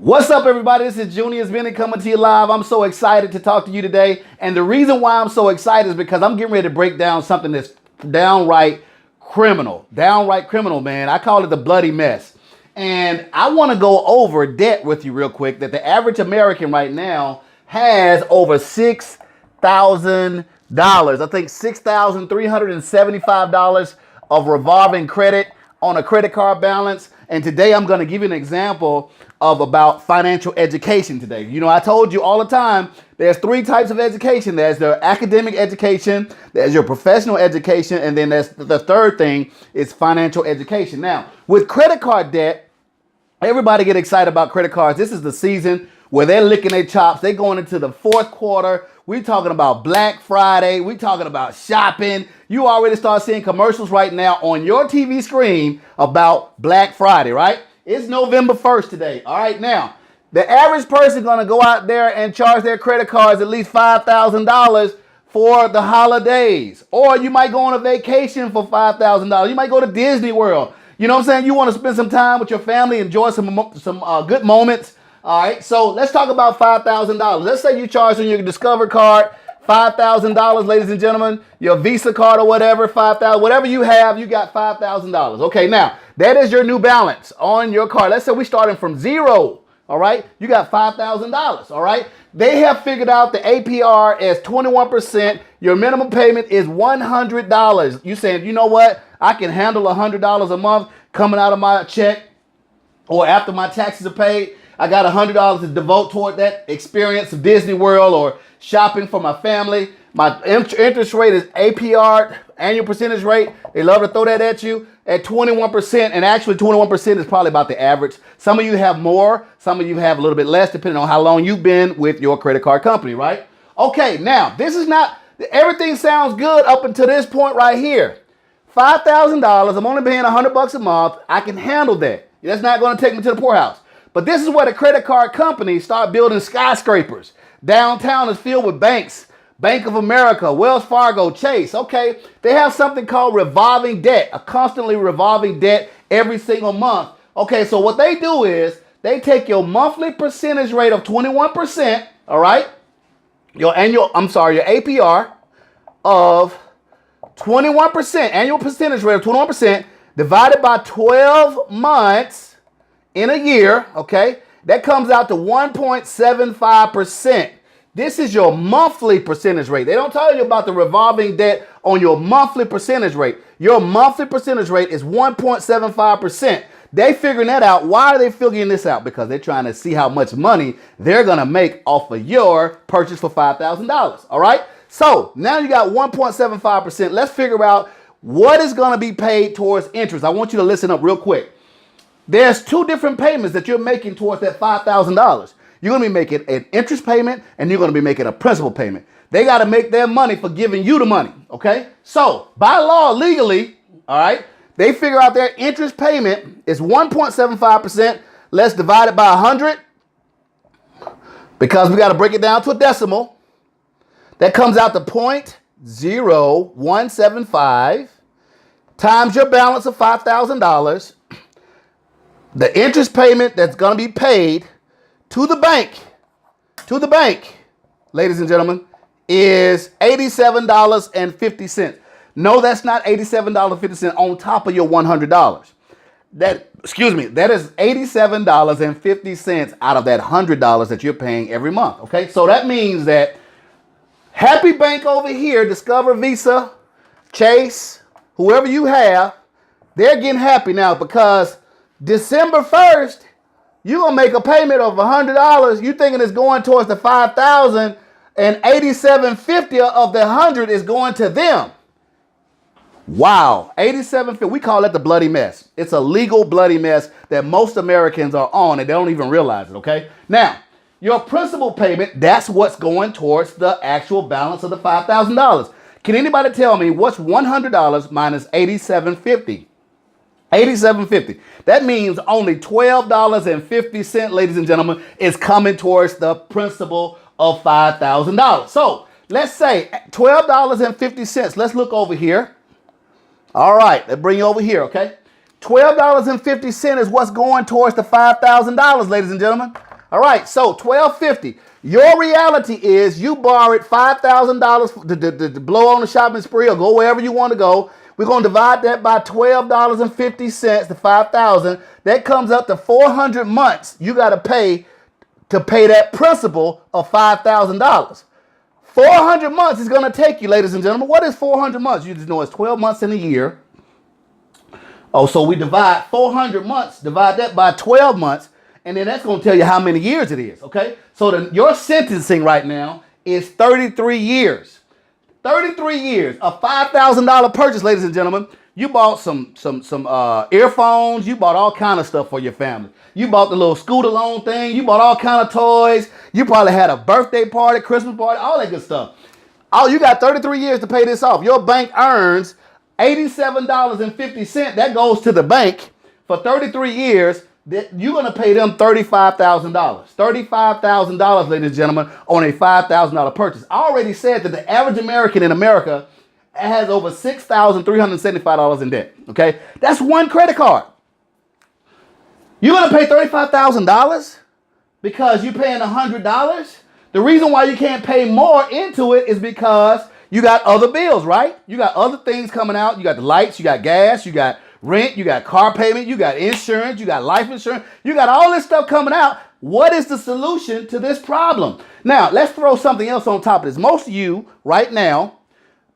What's up, everybody? This is Junior's Benny coming to you live. I'm so excited to talk to you today. And the reason why I'm so excited is because I'm getting ready to break down something that's downright criminal. Downright criminal, man. I call it the bloody mess. And I want to go over debt with you real quick that the average American right now has over $6,000. I think $6,375 of revolving credit on a credit card balance. And today I'm going to give you an example of about financial education today. You know, I told you all the time, there's three types of education. There's the academic education, there's your professional education, and then there's the third thing is financial education. Now, with credit card debt, everybody get excited about credit cards. This is the season where they're licking their chops. They're going into the fourth quarter. We're talking about Black Friday. We're talking about shopping. You already start seeing commercials right now on your TV screen about Black Friday, right? It's November 1st today. All right, now, the average person going to go out there and charge their credit cards at least $5,000 for the holidays. Or you might go on a vacation for $5,000. You might go to Disney World. You know what I'm saying? You want to spend some time with your family, enjoy some good moments. All right, so let's talk about $5,000. Let's say you charge on your Discover card $5,000, ladies and gentlemen, your Visa card or whatever, $5,000, whatever you have, you got $5,000. Okay, now that is your new balance on your card. Let's say we're starting from zero. All right, you got $5,000. All right, they have figured out the APR as 21%. Your minimum payment is $100. You saying, you know what? I can handle $100 a month coming out of my check, or after my taxes are paid. I got $100 to devote toward that experience of Disney World or shopping for my family. My interest rate is APR, annual percentage rate. They love to throw that at you at 21%. And actually 21% is probably about the average. Some of you have more. Some of you have a little bit less, depending on how long you've been with your credit card company, right? Okay, now this is not, everything sounds good up until this point right here. $5,000, I'm only paying $100 a month. I can handle that. That's not going to take me to the poorhouse. But this is where the credit card companies start building skyscrapers. Downtown is filled with banks. Bank of America, Wells Fargo, Chase. Okay, they have something called revolving debt, a constantly revolving debt every single month. Okay, so what they do is they take your monthly percentage rate of 21%, all right? Your APR of 21%, annual percentage rate of 21%, divided by 12 months in a year, okay? That comes out to 1.75%. This is your monthly percentage rate. They don't tell you about the revolving debt on your monthly percentage rate. Your monthly percentage rate is 1.75%. They figuring that out. Why are they figuring this out? Because they're trying to see how much money they're going to make off of your purchase for $5,000, all right? So now you got 1.75%. Let's figure out what is going to be paid towards interest. I want you to listen up real quick. There's two different payments that you're making towards that $5,000. You're going to be making an interest payment and you're going to be making a principal payment. They got to make their money for giving you the money, okay? So by law, legally, all right, they figure out their interest payment is 1.75%. Let's divide it by 100 because we got to break it down to a decimal. That comes out to 0.0175 times your balance of $5,000. The interest payment that's going to be paid to the bank, ladies and gentlemen, is $87.50. No, that's not $87.50 on top of your $100. That is $87.50 out of that $100 that you're paying every month. Okay, so that means that Happy Bank over here, Discover, Visa, Chase, whoever you have, they're getting happy now because December 1st, you're going to make a payment of $100. You thinking it's going towards the $5,000 and $87.50 of the $100 is going to them. Wow. $87.50. We call that the bloody mess. It's a legal bloody mess that most Americans are on and they don't even realize it, okay? Now, your principal payment, that's what's going towards the actual balance of the $5,000. Can anybody tell me what's $100 minus $87.50? $87.50. That means only $12.50, ladies and gentlemen, is coming towards the principal of $5,000. So let's say $12.50. Let's look over here. All right, let's bring you over here, okay? $12.50 is what's going towards the $5,000, ladies and gentlemen. All right, so $1,250. Your reality is you borrowed $5,000 to blow on the shopping spree or go wherever you want to go. We're going to divide that by $12.50, the $5,000. That comes up to 400 months you got to pay that principal of $5,000. 400 months is going to take you, ladies and gentlemen. What is 400 months? You just know it's 12 months in a year. Oh, so we divide 400 months, divide that by 12 months, and then that's going to tell you how many years it is, okay? So your sentencing right now is 33 years. 33 years, a $5,000 purchase, ladies and gentlemen. You bought some earphones. You bought all kind of stuff for your family. You bought the little scooter loan thing. You bought all kind of toys. You probably had a birthday party, Christmas party, all that good stuff. Oh, you got 33 years to pay this off. Your bank earns $87.50. That goes to the bank for 33 years. That you're going to pay them $35,000. $35,000, ladies and gentlemen, on a $5,000 purchase. I already said that the average American in America has over $6,375 in debt. Okay? That's one credit card. You're going to pay $35,000 because you're paying $100? The reason why you can't pay more into it is because you got other bills, right? You got other things coming out. You got the lights, you got gas, you got rent, you got car payment, you got insurance, you got life insurance, you got all this stuff coming out. What is the solution to this problem? Now, let's throw something else on top of this. Most of you right now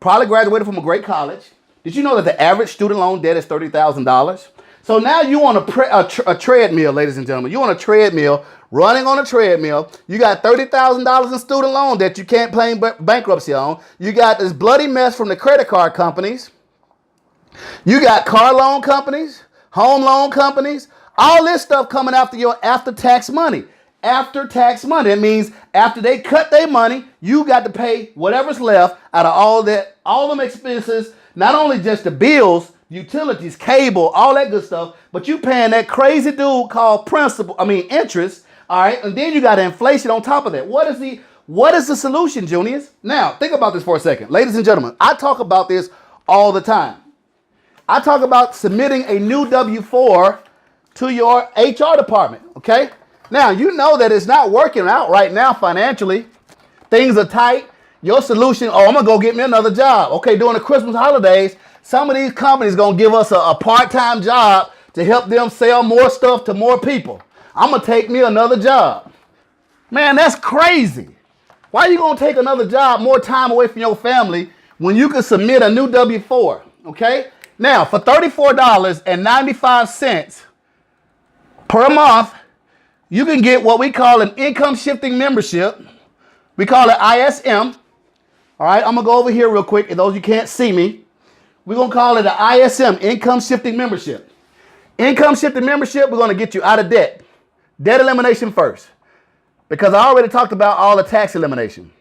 probably graduated from a great college. Did you know that the average student loan debt is $30,000? So now you want a treadmill, ladies and gentlemen. You want a treadmill, running on a treadmill. You got $30,000 in student loan debt you can't claim bankruptcy on. You got this bloody mess from the credit card companies. You got car loan companies, home loan companies, all this stuff coming after your after-tax money. After-tax money. It means after they cut their money, you got to pay whatever's left out of all them expenses, not only just the bills, utilities, cable, all that good stuff, but you paying that crazy dude called interest, all right? And then you got inflation on top of that. What is the solution, juniors? Now, think about this for a second. Ladies and gentlemen, I talk about this all the time. I talk about submitting a new W-4 to your HR department, okay? Now, you know that it's not working out right now financially. Things are tight. Your solution, I'm going to go get me another job. Okay, during the Christmas holidays, some of these companies going to give us a part-time job to help them sell more stuff to more people. I'm going to take me another job. Man, that's crazy. Why are you going to take another job, more time away from your family when you can submit a new W-4, okay? Now, for $34.95 per month, you can get what we call an income shifting membership. We call it ISM. All right, I'm going to go over here real quick. And those you can't see me, we're going to call it an ISM, income shifting membership. Income shifting membership, we're going to get you out of debt. Debt elimination first, because I already talked about all the tax elimination.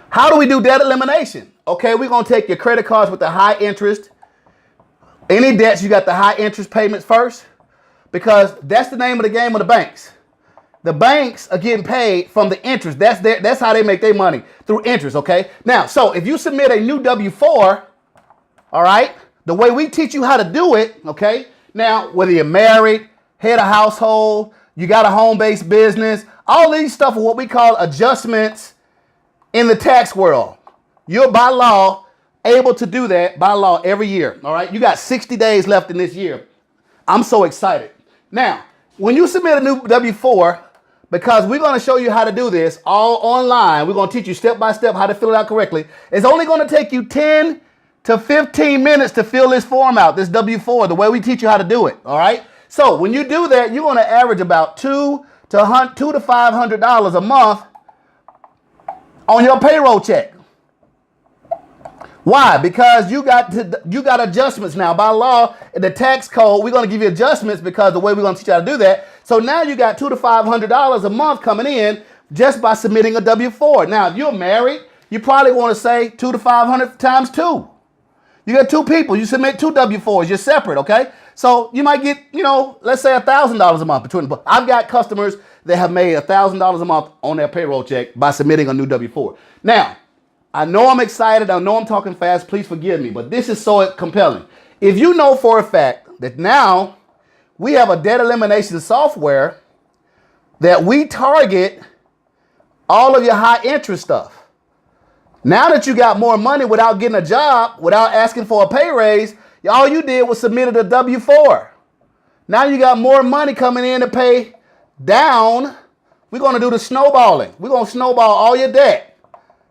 How do we do debt elimination? Okay, we're going to take your credit cards with the high interest. Any debts, you got the high interest payments first, because that's the name of the game of the banks. The banks are getting paid from the interest. That's how they make their money, through interest, okay? Now, so if you submit a new W-4, all right, the way we teach you how to do it, okay? Now, whether you're married, head of household, you got a home-based business, all these stuff are what we call adjustments in the tax world. You're by law able to do that by law every year, all right? You got 60 days left in this year. I'm so excited. Now, when you submit a new W-4, because we're going to show you how to do this all online, we're going to teach you step by step how to fill it out correctly. It's only going to take you 10 to 15 minutes to fill this form out, this W-4, the way we teach you how to do it, all right? So when you do that, you're going to average about $200 to $500 a month on your payroll check. Why? Because you got adjustments now. By law, in the tax code, we're going to give you adjustments because the way we're going to teach you how to do that. So now you got $200 to $500 a month coming in just by submitting a W-4. Now, if you're married, you probably want to say $200 to $500 times 2. You got two people. You submit 2 W-4s. You're separate, okay? So you might get, let's say $1,000 a month between. But I've got customers that have made $1,000 a month on their payroll check by submitting a new W-4. Now, I know I'm excited. I know I'm talking fast. Please forgive me. But this is so compelling. If you know for a fact that now we have a debt elimination software that we target all of your high interest stuff. Now that you got more money without getting a job, without asking for a pay raise, all you did was submitted a W-4. Now you got more money coming in to pay down. We're going to do the snowballing. We're going to snowball all your debt.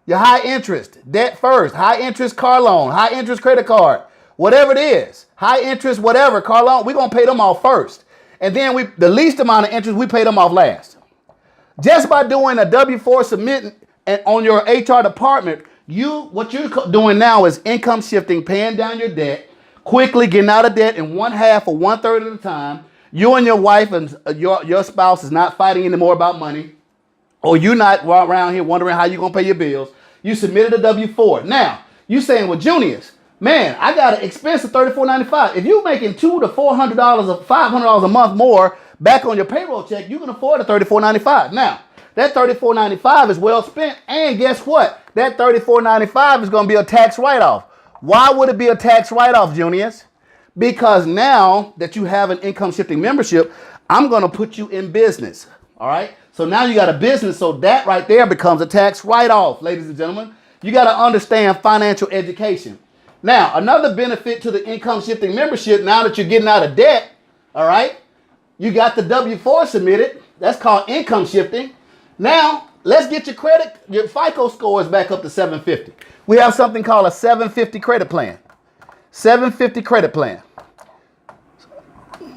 Your high interest, debt first, high interest car loan, high interest credit card, whatever it is, high interest, whatever, car loan, we're going to pay them off first. And then the least amount of interest, we pay them off last. Just by doing a W-4 submitting and on your HR department, what you're doing now is income shifting, paying down your debt, quickly getting out of debt in 1/2 or 1/3 of the time. You and your wife and your spouse is not fighting anymore about money, or you're not around here wondering how you're going to pay your bills. You submitted a W-4. Now, you saying, well, Junius, man, I got an expense of $34.95. If you're making $200 to $400 or $500 a month more back on your payroll check, you can afford a $34.95. Now, that $34.95 is well spent, and guess what? That $34.95 is going to be a tax write-off. Why would it be a tax write-off, Junius? Because now that you have an income shifting membership, I'm going to put you in business. All right. So now you got a business. So that right there becomes a tax write-off, ladies and gentlemen. You got to understand financial education. Now, another benefit to the income shifting membership, now that you're getting out of debt, all right, you got the W-4 submitted. That's called income shifting. Now, let's get your FICO scores back up to 750. We have something called a 750 credit plan. 750 credit plan.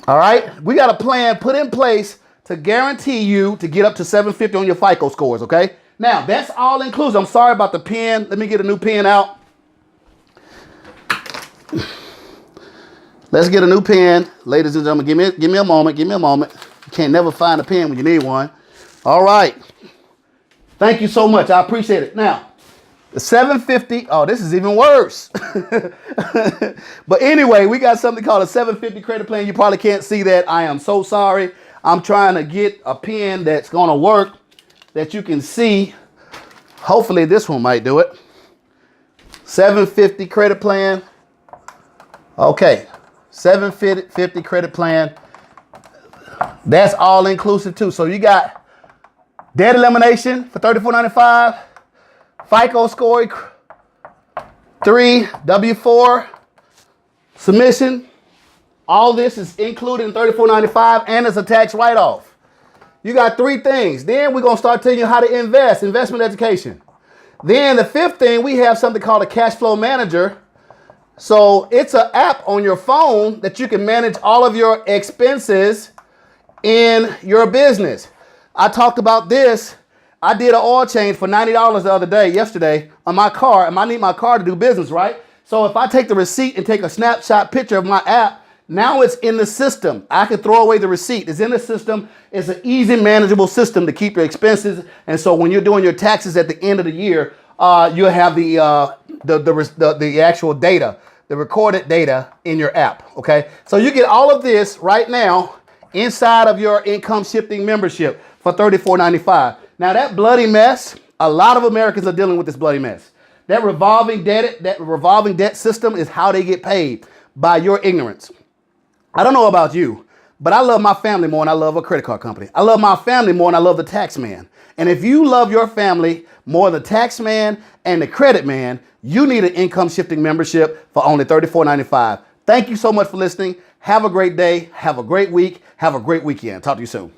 All right. We got a plan put in place to guarantee you to get up to 750 on your FICO scores. Okay. Now that's all inclusive. I'm sorry about the pen. Let me get a new pen out. Let's get a new pen. Ladies and gentlemen, give me a moment. Give me a moment. You can't never find a pen when you need one. All right. Thank you so much. I appreciate it. Now, the 750, oh, this is even worse. But anyway, we got something called a 750 credit plan. You probably can't see that. I am so sorry. I'm trying to get a pen that's going to work that you can see. Hopefully this one might do it. 750 credit plan. Okay. 750 credit plan. That's all inclusive too. So you got debt elimination for $34.95. FICO score 3, W-4 submission. All this is included in $34.95 and it's a tax write-off. You got 3 things. Then we're going to start telling you how to invest, investment education. Then the 5th thing, we have something called a cash flow manager. So it's an app on your phone that you can manage all of your expenses in your business. I talked about this. I did an oil change for $90 yesterday on my car, and I need my car to do business, right? So if I take the receipt and take a snapshot picture of my app, now it's in the system. I can throw away the receipt. It's in the system. It's an easy, manageable system to keep your expenses. And so when you're doing your taxes at the end of the year, you'll have the actual data, the recorded data in your app, okay? So you get all of this right now inside of your income shifting membership for $34.95. Now that bloody mess, a lot of Americans are dealing with this bloody mess. That revolving debt system is how they get paid, by your ignorance. I don't know about you, but I love my family more than I love a credit card company. I love my family more than I love the tax man. And if you love your family more than the tax man and the credit man, you need an income shifting membership for only $34.95. Thank you so much for listening. Have a great day. Have a great week. Have a great weekend. Talk to you soon.